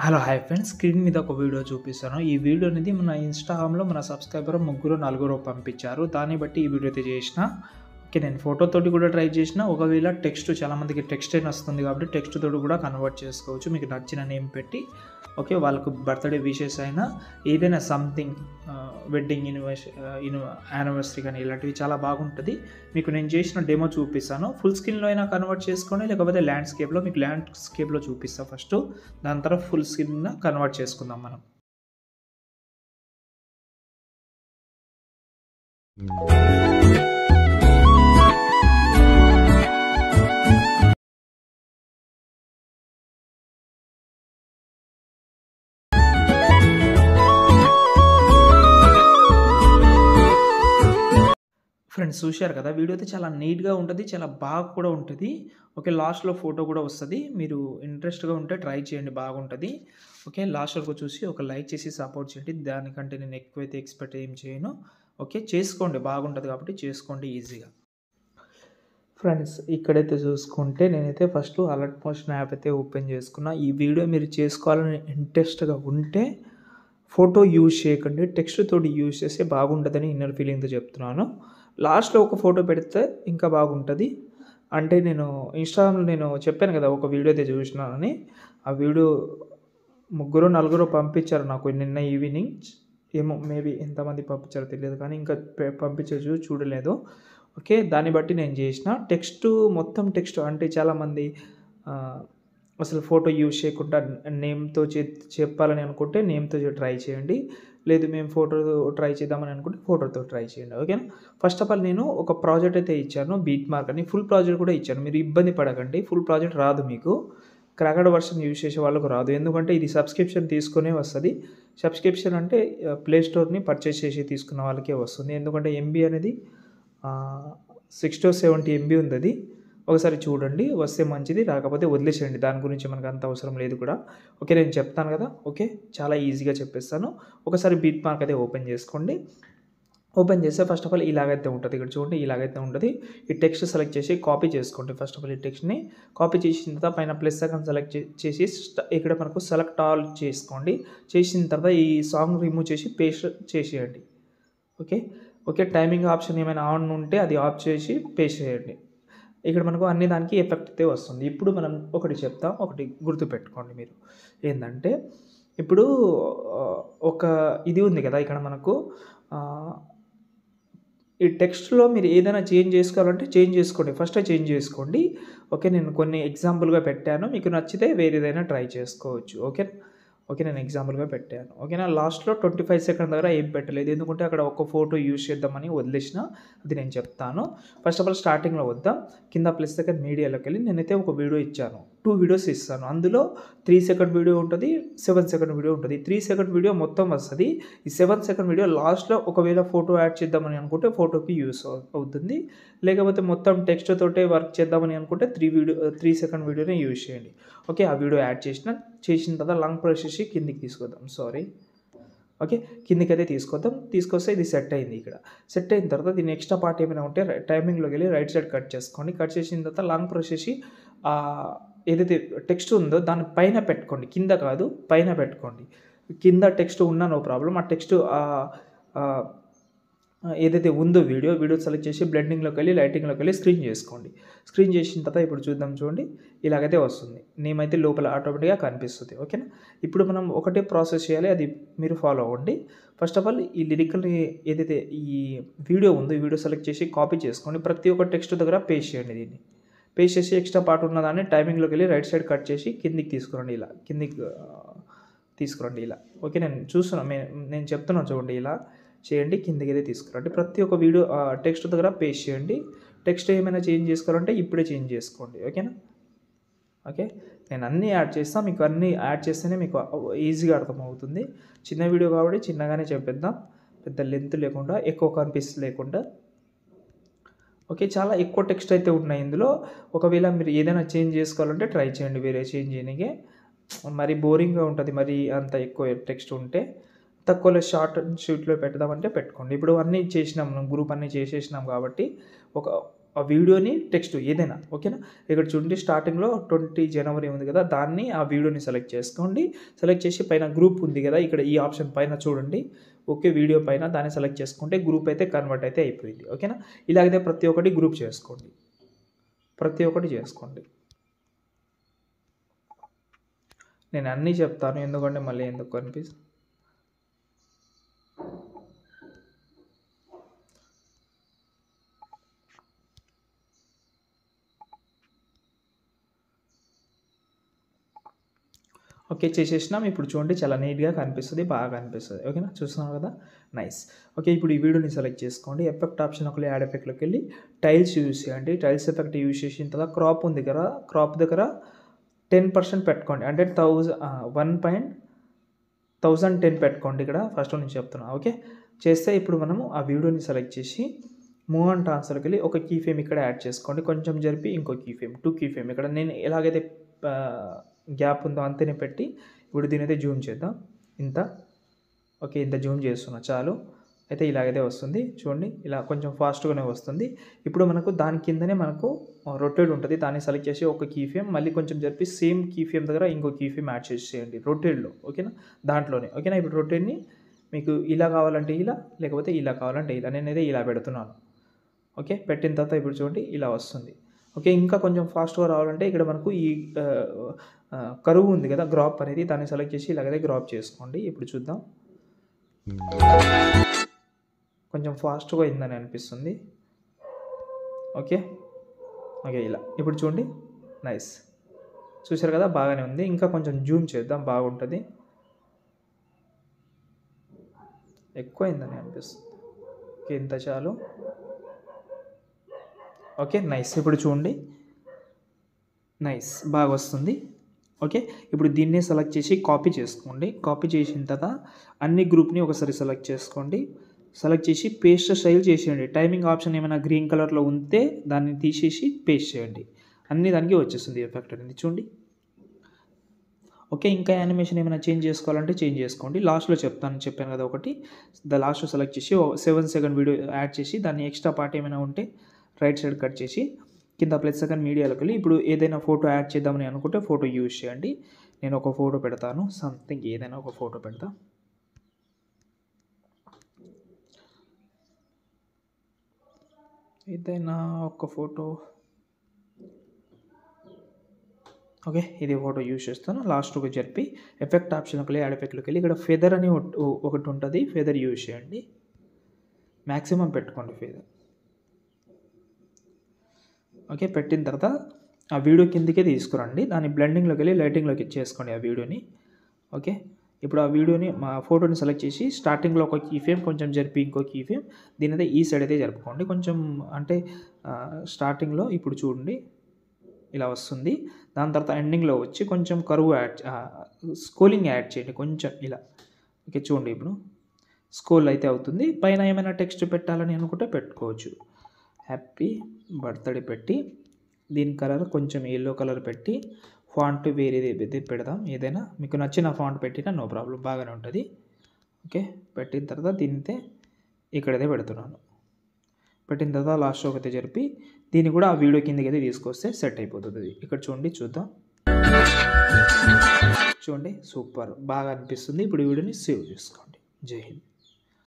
Hello hi friends, screen మీద ఒక video చూపిస్తాను. ఈ వీడియో అనేది మన ఇన్‌స్టాగ్రామ్‌లో మన సబ్స్క్రైబర్ ముగ్గురు, నలుగురు పంపించారు. దాన్ని బట్టి ఈ వీడియో అయితే చేసిన. ఓకే, నేను ఫోటోతోటి కూడా ట్రై చేసిన. ఒకవేళ టెక్స్ట్ చాలామందికి టెక్స్ట్ అయినా వస్తుంది కాబట్టి టెక్స్ట్ తోటి కూడా కన్వర్ట్ చేసుకోవచ్చు. మీకు నచ్చిన నేమ్ పెట్టి ఓకే, వాళ్ళకు బర్త్‌డే విషెస్ అయినా ఏదైనా సంథింగ్ వెడ్డింగ్ యానివర్సరీ కానీ ఇలాంటివి చాలా బాగుంటుంది. మీకు నేను చేసిన డెమో చూపిస్తాను. ఫుల్ స్క్రీన్‌లో అయినా కన్వర్ట్ చేసుకోండి, లేకపోతే ల్యాండ్స్కేప్‌లో మీకు ల్యాండ్స్కేప్‌లో చూపిస్తాను ఫస్ట్. దాని తర్వాత ఫుల్ స్క్రీన్ కన్వర్ట్ చేసుకుందాం మనం. ఫ్రెండ్స్ చూశారు కదా, వీడియో అయితే చాలా నీట్‌గా ఉంటది. చాలా బాగా కూడా ఉంటది. ఓకే, లాస్ట్‌లో ఫోటో కూడా వస్తది. మీరు ఇంట్రెస్ట్‌గా ఉంటే ట్రై చేయండి, బాగుంటది. ఓకే, లాస్ట్ వరకు చూసి ఒక లైక్ చేసి సపోర్ట్ చేయండి. దానికంటే నేను ఎక్కువైతే ఎక్స్‌పెక్ట్ ఏం చేయను. ఓకే, చేసుకోండి, బాగుంటది కాబట్టి చేసుకోండి ఈజీగా. ఫ్రెండ్స్ ఇక్కడైతే చూసుకుంటే నేనైతే ఫస్ట్ అలర్ట్ మోషన్ యాప్ అయితే ఓపెన్ చేసుకున్నా. ఈ వీడియో మీరు చేసుకోవాలని ఇంట్రెస్ట్‌గా ఉంటే ఫోటో యూజ్ చేయకండి. టెక్స్ట్ తోటి యూజ్ చేస్తే బాగుంటదని ఇన్నర్ ఫీలింగ్‌తో చెప్తున్నాను. లాస్ట్‌లో ఒక ఫోటో పెడితే ఇంకా బాగుంటది. అంటే నేను ఇన్‌స్టాగ్రామ్‌లో నేను చెప్పాను కదా, ఒక వీడియో అయితే చూసినానని. ఆ వీడియో ముగ్గురో, నలుగురో పంపించారు నాకు నిన్న ఈవినింగ్. ఏమో మేబీ ఎంతమంది పంపించారో తెలియదు కానీ ఇంకా పంపించారు, చూడలేదు. ఓకే, దాన్ని బట్టి నేను చేసిన. మొత్తం టెక్స్ట్ అంటే చాలామంది అసలు ఫోటో యూజ్ చేయకుండా నేమ్‌తో చెప్పాలని అనుకుంటే నేమ్‌తో ట్రై చేయండి. లేదు మేము ఫోటోతో ట్రై చేద్దామని అనుకుంటే ఫోటోతో ట్రై చేయండి. ఓకేనా. ఫస్ట్ ఆఫ్ ఆల్ నేను ఒక ప్రాజెక్ట్ అయితే ఇచ్చాను, బీట్ మార్క్ అని. ఫుల్ ప్రాజెక్ట్ కూడా ఇచ్చాను. మీరు ఇబ్బంది పడకండి, ఫుల్ ప్రాజెక్ట్ రాదు మీకు. క్రాక్డ్ వర్షన్ యూజ్ చేసే వాళ్ళకు రాదు. ఎందుకంటే ఇది సబ్స్క్రిప్షన్ తీసుకునే వస్తది. సబ్స్క్రిప్షన్ అంటే ప్లే స్టోర్‌ని పర్చేస్ చేసి తీసుకున్న వాళ్ళకే వస్తుంది. ఎందుకంటే ఎంబీ అనేది 60-70 ఎంబీ ఉందది. ఒకసారి చూడండి, వస్తే మంచిది, రాకపోతే వదిలేసేయండి. దాని గురించి మనకు అంత అవసరం లేదు కూడా. ఓకే, నేను చెప్తాను కదా. ఓకే, చాలా ఈజీగా చెప్పేస్తాను. ఒకసారి బీట్ మార్క్ అయితే ఓపెన్ చేసుకోండి. ఓపెన్ చేస్తే ఫస్ట్ ఆఫ్ ఆల్ ఇలాగైతే ఉంటుంది. ఇక్కడ చూడండి, ఇలాగైతే ఉంటుంది. ఈ టెక్స్ట్ సెలెక్ట్ చేసి కాపీ చేసుకోండి. ఫస్ట్ ఆఫ్ ఆల్ ఈ టెక్స్ట్‌ని కాపీ చేసిన తర్వాత పైన ప్లస్ ఐకాన్ సెలెక్ట్ చేసి ఇక్కడ మనకు సెలెక్ట్ ఆల్ చేసుకోండి. చేసిన తర్వాత ఈ సాంగ్ రిమూవ్ చేసి పేస్ట్ చేసేయండి. ఓకే. ఓకే, టైమింగ్ ఆప్షన్ ఏమైనా ఆన్ ఉంటే అది ఆఫ్ చేసి పేస్ట్ చేయండి. ఇక్కడ మనకు అన్ని దానికి ఎఫెక్ట్ అయితే వస్తుంది. ఇప్పుడు మనం ఒకటి చెప్తాం, ఒకటి గుర్తుపెట్టుకోండి మీరు. ఏందంటే ఇప్పుడు ఒక ఇది ఉంది కదా ఇక్కడ మనకు ఈ టెక్స్ట్‌లో మీరు ఏదైనా చేంజ్ చేసుకోవాలంటే చేంజ్ చేసుకోండి. ఫస్టే చేంజ్ చేసుకోండి. ఓకే, నేను కొన్ని ఎగ్జాంపుల్‌గా పెట్టాను. మీకు నచ్చితే వేరేదైనా ట్రై చేసుకోవచ్చు. ఓకే. ఓకే, నేను ఎగ్జాంపుల్‌గా పెట్టాను. ఓకేనా. లాస్ట్‌లో 25 సెకండ్ దగ్గర ఏం పెట్టలేదు. ఎందుకంటే అక్కడ ఒక ఫోటో యూజ్ చేద్దామని వదిలేసిన. అది నేను చెప్తాను. ఫస్ట్ ఆఫ్ ఆల్ స్టార్టింగ్‌లో వద్దాం. కింద ప్లస్ సెకండ్ మీడియాలోకెళ్ళి నేనైతే ఒక వీడియో ఇచ్చాను. 2 వీడియోస్ ఇస్తాను. అందులో 3 సెకండ్ వీడియో ఉంటది, 7 సెకండ్ వీడియో ఉంటది. 3 సెకండ్ వీడియో మొత్తం వస్తది. ఈ 7 సెకండ్ వీడియో లాస్ట్‌లో ఒకవేళ ఫోటో యాడ్ చేద్దామని అనుకుంటే ఫోటోకి యూజ్ అవుతుంది. లేకపోతే మొత్తం టెక్స్ట్ తోటే వర్క్ చేద్దామని అనుకుంటే 3 సెకండ్ వీడియోనే యూజ్ చేయండి. ఓకే, ఆ వీడియో యాడ్ చేసిన తర్వాత లాంగ్ ప్రెస్ చేసి కిందికి తీసుకొద్దాం. ఓకే, కిందికైతే తీసుకొస్తే ఇది సెట్ అయింది. ఇక్కడ సెట్ అయిన తర్వాత దీని ఎక్స్ట్రా పార్ట్ ఏమైనా ఉంటే టైమింగ్‌లోకి వెళ్ళి రైట్ సైడ్ కట్ చేసుకోండి. కట్ చేసిన తర్వాత లాంగ్ ప్రెస్ చేసి ఏదైతే టెక్స్ట్ ఉందో దాని పైన పెట్టుకోండి. కింద కాదు, పైన పెట్టుకోండి. కింద టెక్స్ట్ ఉన్నా నో ప్రాబ్లమ్. ఆ టెక్స్ట్ ఏదైతే ఉందో వీడియో సెలెక్ట్ చేసి బ్లెండింగ్‌లోకి వెళ్ళి లైటింగ్‌లోకి వెళ్ళి స్క్రీన్ చేసుకోండి. స్క్రీన్ చేసిన తర్వాత ఇప్పుడు చూడండి, ఇలాగైతే వస్తుంది. నేమ్ అయితే లోపల ఆటోమేటిక్‌గా కనిపిస్తుంది. ఓకేనా. ఇప్పుడు మనం ఒకటే ప్రాసెస్ చేయాలి, అది మీరు ఫాలో అవ్వండి. ఫస్ట్ ఆఫ్ ఆల్ ఈ లిరికల్‌ని ఏదైతే ఈ వీడియో ఉందో ఈ వీడియో సెలెక్ట్ చేసి కాపీ చేసుకోండి. ప్రతి ఒక్క టెక్స్ట్ దగ్గర పేస్ట్ చేయండి. దీన్ని పేస్ట్ చేసి ఎక్స్ట్రా పార్ట్ ఉన్నదాన్ని టైమింగ్‌లోకి వెళ్ళి రైట్ సైడ్ కట్ చేసి కిందికి తీసుకురండి. ఇలా కిందికి తీసుకురండి ఇలా. ఓకే, నేను చెప్తున్నాను చూడండి, ఇలా చేయండి. కిందకైతే తీసుకురండి. ప్రతి ఒక్క వీడియో టెక్స్ట్ దగ్గర పేస్ట్ చేయండి. టెక్స్ట్ ఏమైనా చేంజ్ చేసుకోవాలంటే ఇప్పుడే చేంజ్ చేసుకోండి. ఓకేనా. ఓకే, నేను అన్నీ యాడ్ చేస్తాను. మీకు అన్నీ యాడ్ చేస్తేనే మీకు ఈజీగా అర్థమవుతుంది. చిన్న వీడియో కాబట్టి చిన్నగానే చెప్పేద్దాం, పెద్ద లెంత్ లేకుండా, ఎక్కువ కనిపిస్తు లేకుండా. ఓకే, చాలా ఎక్కువ టెక్స్ట్ అయితే ఉన్నాయి ఇందులో. ఒకవేళ మీరు ఏదైనా చేంజ్ చేసుకోవాలంటే ట్రై చేయండి, వేరే చేంజ్ చేయనీకే. మరి బోరింగ్‌గా ఉంటుంది మరి అంత ఎక్కువ టెక్స్ట్ ఉంటే. తక్కువలో షార్ట్ అండ్ స్వీట్‌లో పెడదామంటే పెట్టుకోండి. ఇప్పుడు అన్నీ చేసినాం, మనం గ్రూప్ అన్నీ చేసేసినాం కాబట్టి ఒక ఆ వీడియోని టెక్స్ట్ ఏదైనా ఓకేనా. ఇక్కడ చూడండి స్టార్టింగ్లో 20 జనవరి ఉంది కదా, దాన్ని ఆ వీడియోని సెలెక్ట్ చేసుకోండి. సెలెక్ట్ చేసి పైన గ్రూప్ ఉంది కదా, ఇక్కడ ఈ ఆప్షన్ పైన చూడండి. ఓకే, వీడియో పైన దాన్ని సెలెక్ట్ చేసుకుంటే గ్రూప్ అయితే కన్వర్ట్ అయితే అయిపోయింది. ఓకేనా. ఇలాగైతే ప్రతి ఒక్కటి గ్రూప్ చేసుకోండి, ప్రతి ఒక్కటి చేసుకోండి. నేను అన్నీ చెప్తాను ఎందుకంటే మళ్ళీ ఎందుకు అనిపిస్తుంది. ఓకే, చేసేసినాం. ఇప్పుడు చూడండి చాలా నీట్గా కనిపిస్తుంది, బాగా కనిపిస్తుంది. ఓకేనా, చూస్తున్నాం కదా, నైస్. ఓకే, ఇప్పుడు ఈ వీడియోని సెలెక్ట్ చేసుకోండి. ఎఫెక్ట్ ఆప్షన్ ఒకటి యాడ్ ఎఫెక్ట్లోకి వెళ్ళి టైల్స్ యూజ్ చేయండి. టైల్స్ ఎఫెక్ట్ యూజ్ చేసిన తర్వాత క్రాప్ ఉంది కదా, క్రాప్ దగ్గర 10% పెట్టుకోండి. అంటే 1010 పెట్టుకోండి. ఇక్కడ ఫస్ట్ నుంచి చెప్తున్నా. ఓకే, చేస్తే ఇప్పుడు మనము ఆ వీడియోని సెలెక్ట్ చేసి మూవ్ అండ్ ట్రాన్స్ఫర్కి వెళ్ళి ఒక కీ ఫ్రేమ్ ఇక్కడ యాడ్ చేసుకోండి. కొంచెం జరిపి ఇంకో కీ ఫ్రేమ్, 2 కీ ఫ్రేమ్ ఇక్కడ నేను ఎలాగైతే గ్యాప్ ఉందో అంతనే పెట్టి ఇప్పుడు దీని అయితే జూమ్ చేద్దాం. ఇంత ఓకే, ఇంత జూమ్ చేస్తున్నా చాలు. అయితే ఇలాగైతే వస్తుంది చూడండి, ఇలా కొంచెం ఫాస్ట్గానే వస్తుంది. ఇప్పుడు మనకు దాని కిందనే మనకు రొటేట్ ఉంటుంది, దాన్ని సెలెక్ట్ చేసి ఒక కీ ఫ్రేమ్ మళ్ళీ కొంచెం జరిపి సేమ్ కీ ఫ్రేమ్ దగ్గర ఇంకో కీ ఫ్రేమ్ యాడ్ చేసేయండి రొటేట్లో. ఓకేనా, దాంట్లోనే. ఓకేనా, ఇప్పుడు రొటేట్ని మీకు ఇలా కావాలంటే ఇలా, లేకపోతే ఇలా కావాలంటే ఇలా. నేనైతే ఇలా పెడుతున్నాను. ఓకే, పెట్టిన తర్వాత ఇప్పుడు చూడండి ఇలా వస్తుంది. ఓకే, ఇంకా కొంచెం ఫాస్ట్గా రావాలంటే ఇక్కడ మనకు ఈ కరువు ఉంది కదా, గ్రాప్ అనేది, దాన్ని సెలెక్ట్ చేసి ఇలాగైతే గ్రాప్ చేసుకోండి. ఇప్పుడు చూద్దాం, కొంచెం ఫాస్ట్గా అయిందని అనిపిస్తుంది. ఓకే ఓకే, ఇలా ఇప్పుడు చూడండి, నైస్. చూసారు కదా, బాగానే ఉంది. ఇంకా కొంచెం జూమ్ చేద్దాం, బాగుంటుంది. ఎక్కువైందని అనిపిస్తుంది. ఓకే, ఇంత చాలు. Okay, nice. ఇప్పుడు చూడండి, నైస్, బాగా వస్తుంది. ఓకే, ఇప్పుడు దీన్నే సెలెక్ట్ చేసి కాపీ చేసుకోండి. కాపీ చేసిన తర్వాత అన్ని గ్రూప్ని ఒకసారి సెలెక్ట్ చేసుకోండి. సెలెక్ట్ చేసి పేస్ట్ స్టైల్ చేసేయండి. టైమింగ్ ఆప్షన్ ఏమైనా గ్రీన్ కలర్లో ఉంటే దాన్ని తీసేసి పేస్ట్ చేయండి. అన్ని దానికి వచ్చేస్తుంది ఎఫెక్ట్ అనేది చూడండి. ఓకే, ఇంకా యానిమేషన్ ఏమైనా చేంజ్ చేసుకోవాలంటే చేంజ్ చేసుకోండి. లాస్ట్లో చెప్పాను కదా ఒకటి, లాస్ట్లో సెలెక్ట్ చేసి 7 సెకండ్ వీడియో యాడ్ చేసి దాన్ని ఎక్స్ట్రా పార్ట్ ఏమైనా ఉంటే రైట్ సైడ్ కట్ చేసి కింద +2 మీడియాలోకి వెళ్ళి ఇప్పుడు ఏదైనా ఫోటో యాడ్ చేద్దామని అనుకుంటే ఫోటో యూజ్ చేయండి. నేను ఒక ఫోటో పెడతాను, సంథింగ్ ఏదైనా ఒక ఫోటో పెడతా. ఏదైనా ఒక ఫోటో. ఓకే, ఇది ఫోటో యూజ్ చేస్తాను. లాస్ట్కి జరిపి ఎఫెక్ట్ ఆప్షన్కి వెళ్ళి యాడ్ ఎఫెక్ట్లోకి వెళ్ళి ఇక్కడ ఫెదర్ అని ఒకటి ఉంటుంది, ఫెదర్ యూజ్ చేయండి. మ్యాక్సిమం పెట్టుకోండి ఫెదర్. ఓకే, పెట్టిన తర్వాత ఆ వీడియో కిందకే తీసుకురండి. దాన్ని బ్లెండింగ్లోకి వెళ్ళి లైటింగ్లోకి చేసుకోండి ఆ వీడియోని. ఓకే, ఇప్పుడు ఆ వీడియోని మా ఫోటోని సెలెక్ట్ చేసి స్టార్టింగ్లో ఒక కీ ఫ్రేమ్, కొంచెం జరిపి ఇంకో కీ ఫ్రేమ్, దీని అయితే ఈ సైడ్ అయితే జరుపుకోండి కొంచెం. అంటే స్టార్టింగ్లో ఇప్పుడు చూడండి ఇలా వస్తుంది. దాని తర్వాత ఎండింగ్లో వచ్చి కొంచెం కరువు స్కోలింగ్ యాడ్ చేయండి కొంచెం ఇలా. ఓకే, చూడండి ఇప్పుడు స్కోల్ అయితే అవుతుంది. పైన ఏమైనా టెక్స్ట్ పెట్టాలని అనుకుంటే పెట్టుకోవచ్చు. హ్యాపీ బర్త్డే పెట్టి దీని కలర్ కొంచెం ఎల్లో కలర్ పెట్టి ఫాంట్ వేరేది పెడదాం. ఏదైనా మీకు నచ్చిన ఫాంట్ పెట్టినా నో ప్రాబ్లం, బాగానే ఉంటుంది. ఓకే, పెట్టిన తర్వాత దీనితే ఇక్కడైతే పెడుతున్నాను. పెట్టిన తర్వాత లాస్ట్ ఒకటి జరిపి దీన్ని కూడా ఆ వీడియో కిందకి అయితే తీసుకొస్తే సెట్ అయిపోతుంది. ఇక్కడ చూడండి, చూద్దాం. చూడండి, సూపర్, బాగా అనిపిస్తుంది. ఇప్పుడు వీడియోని సేవ్ చేసుకోండి. జై హింద్.